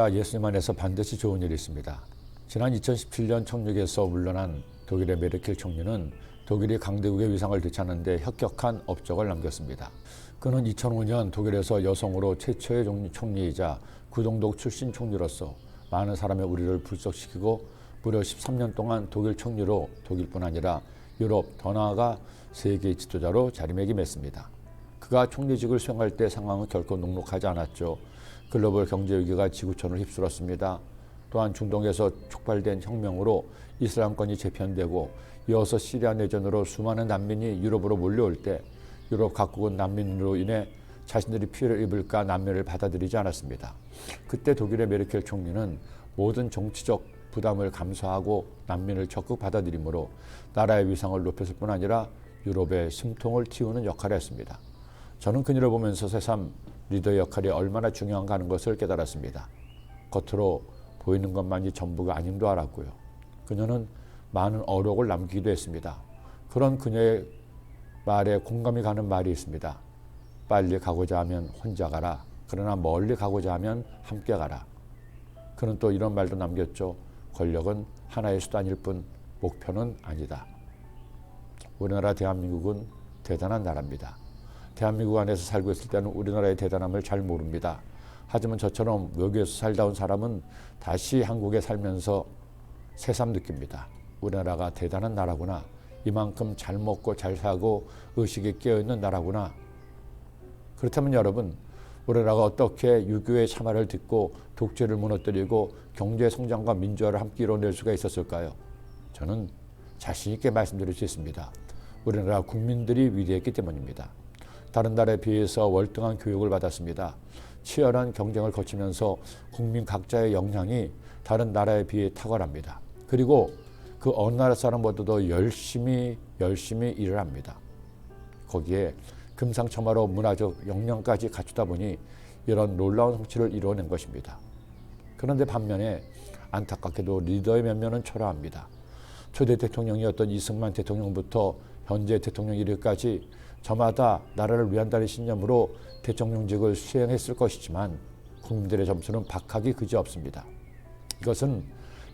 우리가 예수님 안에서 반드시 좋은 일이 있습니다. 지난 2017년 총력에서 물러난 독일의 메르켈 총리는 독일이 강대국의 위상을 되찾는 혁혁한 업적을 남겼습니다. 그는 2005년 독일에서 여성으로 최초의 총리이자 구동독 출신 총리로서 많은 사람의 우리를 불쑥시키고 무려 13년 동안 독일 총리로 독일뿐 아니라 유럽, 더 나아가 세계 지도자로 자리매김했습니다. 그가 총리직을 수행할 때 상황은 결코 녹록하지 않았죠. 글로벌 경제 위기가 지구촌을 휩쓸었습니다. 또한 중동에서 촉발된 혁명으로 이슬람권이 재편되고 이어서 시리아 내전으로 수많은 난민이 유럽으로 몰려올 때 유럽 각국은 난민으로 인해 자신들이 피해를 입을까 난민을 받아들이지 않았습니다. 그때 독일의 메르켈 총리는 모든 정치적 부담을 감수하고 난민을 적극 받아들이므로 나라의 위상을 높였을 뿐 아니라 유럽의 심통을 틔우는 역할을 했습니다. 저는 그녀를 보면서 새삼 리더의 역할이 얼마나 중요한가 하는 것을 깨달았습니다. 겉으로 보이는 것만이 전부가 아님도 알았고요. 그녀는 많은 어록을 남기기도 했습니다. 그런 그녀의 말에 공감이 가는 말이 있습니다. 빨리 가고자 하면 혼자 가라. 그러나 멀리 가고자 하면 함께 가라. 그는 또 이런 말도 남겼죠. 권력은 하나의 수단일 뿐 목표는 아니다. 우리나라 대한민국은 대단한 나라입니다. 대한민국 안에서 살고 있을 때는 우리나라의 대단함을 잘 모릅니다. 하지만 저처럼 외국에서 살다 온 사람은 다시 한국에 살면서 새삼 느낍니다. 우리나라가 대단한 나라구나. 이만큼 잘 먹고 잘 사고 의식에 깨어있는 나라구나. 그렇다면 여러분, 우리나라가 어떻게 유교의 참화를 딛고 독재를 무너뜨리고 경제 성장과 민주화를 함께 이뤄낼 수가 있었을까요? 저는 자신 있게 말씀드릴 수 있습니다. 우리나라 국민들이 위대했기 때문입니다. 다른 나라에 비해서 월등한 교육을 받았습니다. 치열한 경쟁을 거치면서 국민 각자의 역량이 다른 나라에 비해 탁월합니다. 그리고 그 어느 나라 사람보다도 열심히 일을 합니다. 거기에 금상첨화로 문화적 역량까지 갖추다 보니 이런 놀라운 성취를 이루어낸 것입니다. 그런데 반면에 안타깝게도 리더의 면면은 초라합니다. 초대 대통령이었던 이승만 대통령부터 현재 대통령 이르기까지 저마다 나라를 위한다는 신념으로 대통령직을 수행했을 것이지만 국민들의 점수는 박하기 그지없습니다. 이것은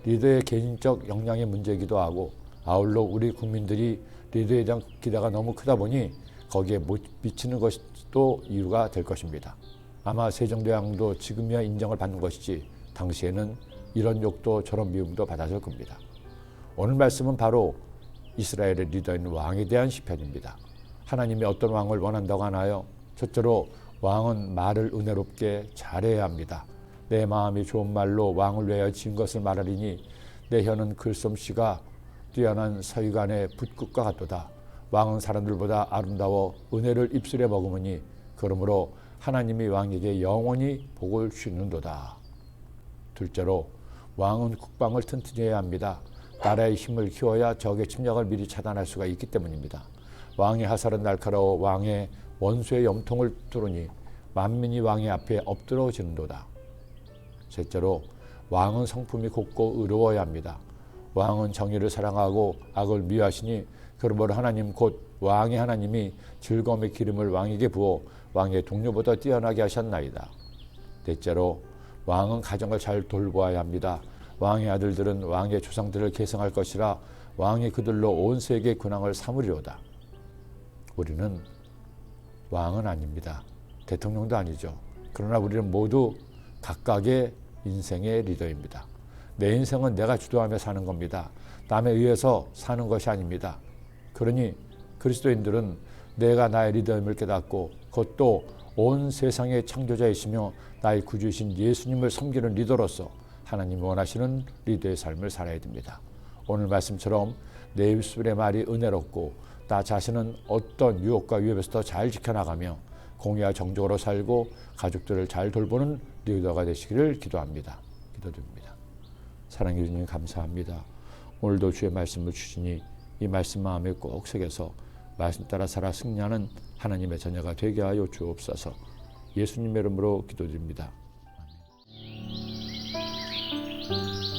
리더의 개인적 역량의 문제이기도 하고 아울러 우리 국민들이 리더에 대한 기대가 너무 크다 보니 거기에 못 미치는 것이 또 이유가 될 것입니다. 아마 세종대왕도 지금이야 인정을 받는 것이지 당시에는 이런 욕도 저런 미움도 받았을 겁니다. 오늘 말씀은 바로 이스라엘의 리더인 왕에 대한 시편입니다. 하나님이 어떤 왕을 원한다고 하나요? 첫째로 왕은 말을 은혜롭게 잘해야 합니다. 내 마음이 좋은 말로 왕을 위하여 지은 것을 말하리니 내 혀는 글솜씨가 뛰어난 서기관의 붓끝과 같도다. 왕은 사람들보다 아름다워 은혜를 입술에 머금으니 그러므로 하나님이 왕에게 영원히 복을 주는도다. 둘째로 왕은 국방을 튼튼히 해야 합니다. 나라의 힘을 키워야 적의 침략을 미리 차단할 수가 있기 때문입니다. 왕의 화살은 날카로워 왕의 원수의 염통을 뚫으니 만민이 왕의 앞에 엎드러지는도다. 셋째로 왕은 성품이 곱고 의로워야 합니다. 왕은 정의를 사랑하고 악을 미워하시니 그러므로 하나님 곧 왕의 하나님이 즐거움의 기름을 왕에게 부어 왕의 동료보다 뛰어나게 하셨나이다. 넷째로 왕은 가정을 잘 돌보아야 합니다. 왕의 아들들은 왕의 조상들을 계승할 것이라 왕이 그들로 온 세계의 근황을 삼으리로다. 우리는 왕은 아닙니다. 대통령도 아니죠. 그러나 우리는 모두 각각의 인생의 리더입니다. 내 인생은 내가 주도하며 사는 겁니다. 남에 의해서 사는 것이 아닙니다. 그러니 그리스도인들은 내가 나의 리더임을 깨닫고 그것도 온 세상의 창조자이시며 나의 구주이신 예수님을 섬기는 리더로서 하나님이 원하시는 리더의 삶을 살아야 됩니다. 오늘 말씀처럼 내 입술의 말이 은혜롭고 나 자신은 어떤 유혹과 위협에서 더 잘 지켜나가며 공의와 정직으로 살고 가족들을 잘 돌보는 리더가 되시기를 기도합니다. 기도드립니다. 사랑해 주님 감사합니다. 오늘도 주의 말씀을 주시니 이 말씀 마음에 꼭 새겨서 말씀 따라 살아 승리하는 하나님의 자녀가 되게 하여 주옵소서. 예수님의 이름으로 기도드립니다. 아멘.